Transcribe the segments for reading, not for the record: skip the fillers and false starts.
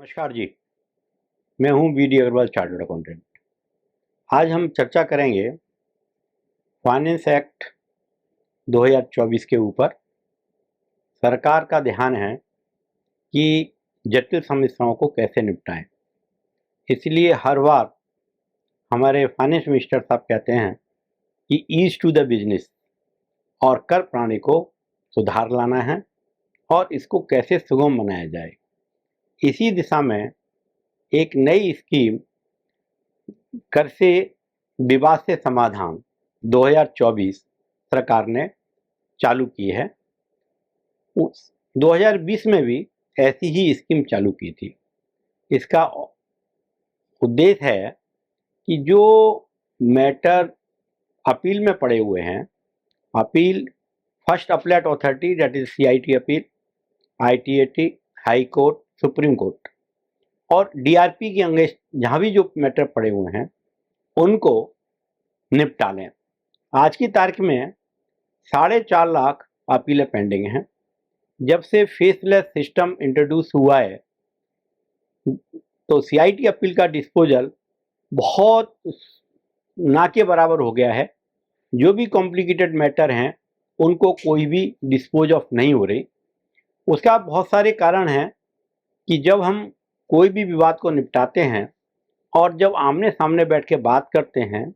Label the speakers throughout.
Speaker 1: नमस्कार जी। मैं हूं वीडी अग्रवाल, चार्टर्ड अकाउंटेंट। आज हम चर्चा करेंगे फाइनेंस एक्ट 2024 के ऊपर। सरकार का ध्यान है कि जटिल समस्याओं को कैसे निपटाएं। इसलिए हर बार हमारे फाइनेंस मिनिस्टर साहब कहते हैं कि ईज टू द बिजनेस और कर प्रणाली को सुधार लाना है और इसको कैसे सुगम बनाया जाए। इसी दिशा में एक नई स्कीम कर से विवाद से समाधान 2024 सरकार ने चालू की है। 2020 में भी ऐसी ही स्कीम चालू की थी। इसका उद्देश्य है कि जो मैटर अपील में पड़े हुए हैं, appeal first appellate authority that is CIT appeal, ITAT, high court, supreme court और DRP के अंगेंस्ट जहाँ भी जो मैटर पड़े हुए हैं उनको निपटा लें। आज की तारीख में 4.5 लाख अपीलें पेंडिंग हैं। जब से फेसलेस सिस्टम इंट्रोड्यूस हुआ है तो CIT अपील का डिस्पोजल बहुत ना के बराबर हो गया है। जो भी कॉम्प्लिकेटेड मैटर हैं उनको कोई भी डिस्पोज ऑफ नहीं हो रही। उसका बहुत सारे कारण हैं कि जब हम कोई भी विवाद को निपटाते हैं और जब आमने सामने बैठ के बात करते हैं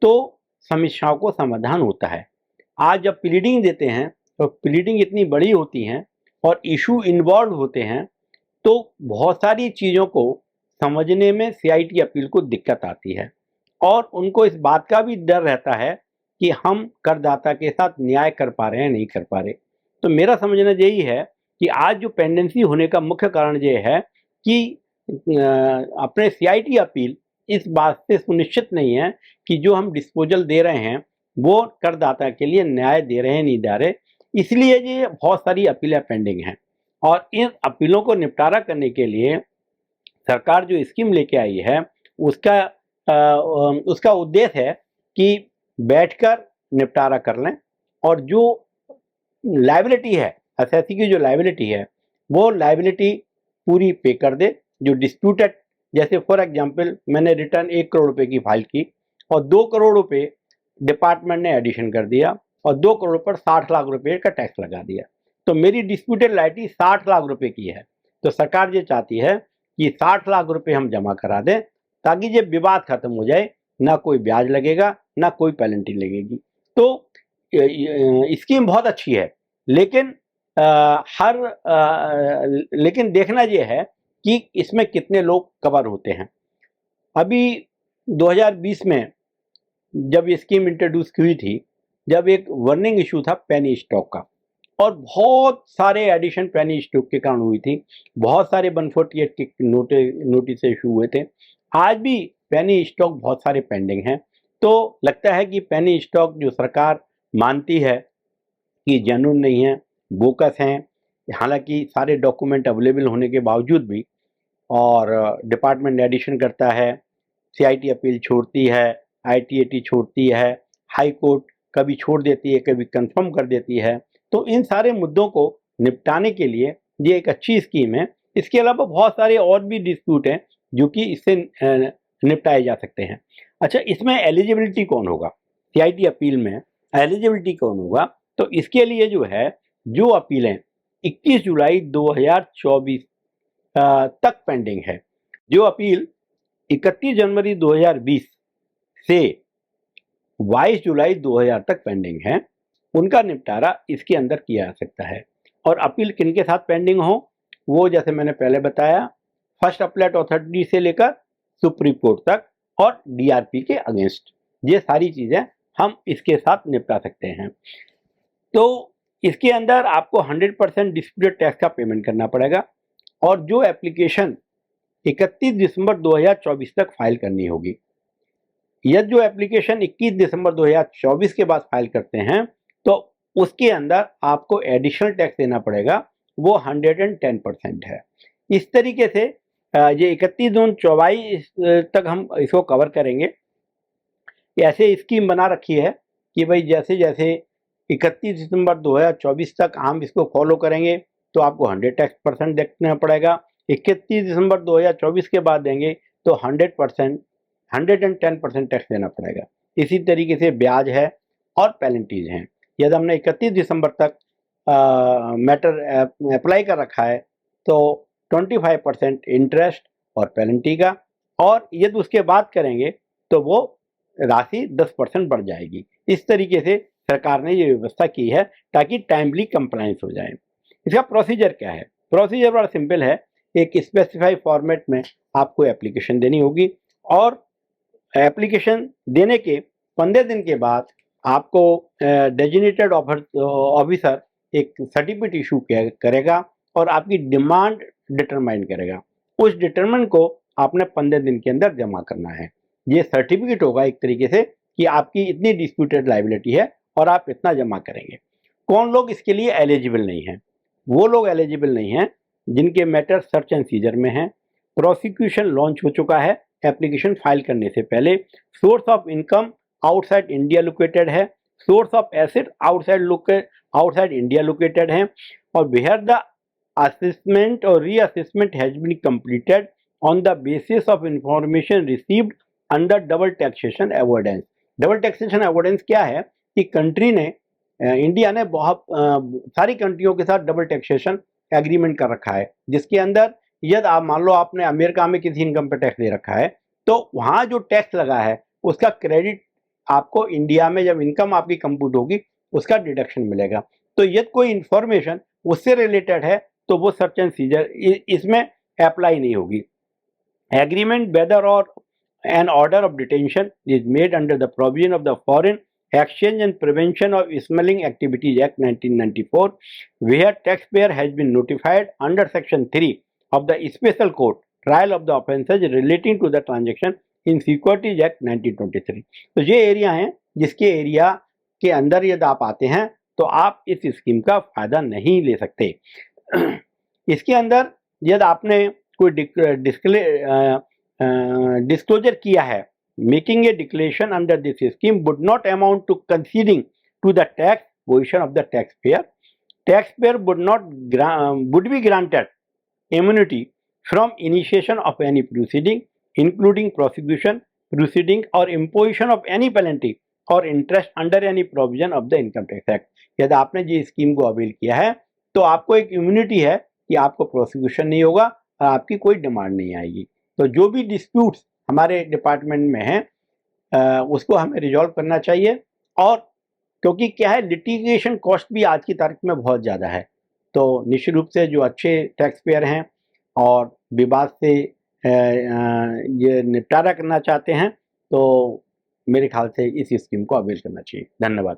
Speaker 1: तो समस्याओं को समाधान होता है। आज जब प्लीडिंग देते हैं तो प्लीडिंग इतनी बड़ी होती हैं और इशू इन्वॉल्व होते हैं तो बहुत सारी चीज़ों को समझने में CIT अपील को दिक्कत आती है और उनको इस बात का भी डर रहता है कि हम करदाता के साथ न्याय कर पा रहे हैं नहीं कर पा रहे। तो मेरा समझना यही है कि आज जो पेंडेंसी होने का मुख्य कारण ये है कि अपने CIT अपील इस बात से सुनिश्चित नहीं है कि जो हम डिस्पोजल दे रहे हैं वो करदाता के लिए न्याय दे रहे हैं नहीं दे रहे। इसलिए ये बहुत सारी अपीलें पेंडिंग हैं और इन अपीलों को निपटारा करने के लिए सरकार जो स्कीम लेके आई है उसका उद्देश्य है कि बैठकर निपटारा कर लें और जो लायबिलिटी है, एसएससी की जो लायबिलिटी है वो लायबिलिटी पूरी पे कर दे। जो डिस्प्यूटेड, जैसे फॉर एग्जांपल मैंने रिटर्न 1 करोड़ रुपए की फाइल की और 2 करोड़ रुपए डिपार्टमेंट ने एडिशन कर दिया और 2 करोड़ पर 60 लाख रुपए का टैक्स लगा दिया, तो मेरी डिस्प्यूटेड लायबिलिटी 60 लाख रुपए की है। तो सरकार ये चाहती है कि 60 लाख रुपए हम जमा करा दें ताकि ये विवाद खत्म हो जाए, ना कोई ब्याज लगेगा ना कोई पेनल्टी लगेगी। तो स्कीम बहुत अच्छी है लेकिन लेकिन देखना ये है कि इसमें कितने लोग कवर होते हैं। अभी 2020 में जब ये स्कीम इंट्रोड्यूस हुई थी, जब एक वर्निंग इशू था पेनी स्टॉक का और बहुत सारे एडिशन पेनी स्टॉक के कारण हुई थी, बहुत सारे 148 के नोटिस इशू हुए थे। आज भी पेनी स्टॉक बहुत सारे पेंडिंग हैं। तो लगता है कि पेनी स्टॉक जो सरकार मानती है कि जेन्युइन नहीं है, बोकस हैं, हालांकि सारे डॉक्यूमेंट अवेलेबल होने के बावजूद भी, और डिपार्टमेंट एडिशन करता है, CIT अपील छोड़ती है, ITAT छोड़ती है, हाई कोर्ट कभी छोड़ देती है कभी कंफर्म कर देती है। तो इन सारे मुद्दों को निपटाने के लिए ये एक अच्छी स्कीम है। इसके अलावा बहुत सारे और भी डिस्प्यूट हैं जो कि इससे निपटाए जा सकते हैं। अच्छा, इसमें एलिजिबिलिटी कौन होगा? CIT अपील में एलिजिबिलिटी कौन होगा? तो इसके लिए जो है, जो अपीलें 21 जुलाई 2024 तक पेंडिंग है, जो अपील 31 जनवरी 2020 से 22 जुलाई 2000 तक पेंडिंग है, उनका निपटारा इसके अंदर किया जा सकता है। और अपील किनके साथ पेंडिंग हो, वो जैसे मैंने पहले बताया, फर्स्ट अपीलेट अथॉरिटी से लेकर सुप्रीम कोर्ट तक और DRP के अगेंस्ट, ये सारी चीजें हम इसके साथ निपटा सकते हैं। तो इसके अंदर आपको 100% डिस्प्यूटेड टैक्स का पेमेंट करना पड़ेगा और जो एप्लीकेशन 31 दिसंबर 2024 तक फाइल करनी होगी, यदि जो एप्लीकेशन 21 दिसंबर 2024 के बाद फाइल करते हैं तो उसके अंदर आपको एडिशनल टैक्स देना पड़ेगा, वो 110% है। इस तरीके से ये 31 जून 24 तक हम इसको कवर करेंगे। ऐसे स्कीम बना रखी है कि भाई जैसे जैसे 31 दिसंबर 2024 तक हम इसको फॉलो करेंगे तो आपको 100% देखना पड़ेगा 31 दिसंबर 2024 के बाद देंगे तो 100%, 110% टैक्स देना पड़ेगा। इसी तरीके से ब्याज है और पेनल्टीज हैं। यदि हमने 31 दिसंबर तक मैटर अप्लाई कर रखा है तो 25% इंटरेस्ट और पेनल्टी का, और यदि उसके बाद करेंगे तो वो राशि 10% बढ़ जाएगी। इस तरीके से सरकार ने ये व्यवस्था की है ताकि टाइमली कंप्लायंस हो जाए। इसका प्रोसीजर क्या है? प्रोसीजर बड़ा सिंपल है। एक स्पेसिफाइड फॉर्मेट में आपको एप्लीकेशन देनी होगी और एप्लीकेशन देने के 15 दिन के बाद आपको डेजिग्नेटेड ऑफिसर एक सर्टिफिकेट इशू करेगा और आपकी डिमांड डिटरमाइन करेगा। उस डिटरमाइन को आपने 15 दिन के अंदर जमा करना है। ये सर्टिफिकेट होगा एक तरीके से कि आपकी इतनी डिस्प्यूटेड लायबिलिटी है और आप इतना जमा करेंगे। कौन लोग इसके लिए एलिजिबल नहीं हैं? वो लोग एलिजिबल नहीं हैं जिनके मैटर सर्च एंड सीजर में हैं, प्रोसिक्यूशन लॉन्च हो चुका है एप्लीकेशन फाइल करने से पहले, source of income outside India located है, source of asset outside India located है, और वेयर द असेसमेंट और reassessment has been completed on the basis of information received under double taxation avoidance. Double taxation avoidance क्या है कि country ने India ने बहुत सारी कंट्रियों के साथ डबल टैक्सेशन एग्रीमेंट कर रखा है, जिसके अंदर यदि आप मान लो आपने अमेरिका में किसी इनकम पे टैक्स दे रखा है तो वहाँ जो टैक्स लगा है उसका क्रेडिट आपको इंडिया में जब इनकम आपकी कंप्यूट होगी उसका डिडक्शन मिलेगा। तो यदि कोई इंफॉर्मेशन उससे रिलेटेड है तो वो सर्च एंड सीजर इसमें अप्लाई नहीं होगी। एग्रीमेंट वेदर और an order of detention is made under the provision of the Foreign Exchange and Prevention of Smuggling Activities Act 1994, where taxpayer has been notified under Section 3 of the Special Court Trial of the Offences relating to the transaction in Securities Act 1923। तो ये area हैं जिसके area के अंदर यदि आप आते हैं तो आप इस स्कीम का फायदा नहीं ले सकते। इसके अंदर यदि आपने कोई डिस्क्लोजर किया है, making a declaration under this scheme would not amount to conceding to the tax position of the taxpayer would be granted immunity from initiation of any proceeding including prosecution proceeding और imposition of any penalty और interest under any provision of the income tax act. यदि आपने ये scheme को avail किया है तो आपको एक इम्यूनिटी है कि आपको प्रोसिक्यूशन नहीं होगा और आपकी कोई डिमांड नहीं आएगी। तो जो भी डिस्प्यूट्स हमारे डिपार्टमेंट में हैं उसको हमें रिजॉल्व करना चाहिए। और क्योंकि क्या है, लिटिगेशन कॉस्ट भी आज की तारीख में बहुत ज़्यादा है, तो निश्चित रूप से जो अच्छे टैक्स पेयर हैं और विवाद से ये निपटारा करना चाहते हैं तो मेरे ख्याल से इस स्कीम को अवेल करना चाहिए। धन्यवाद।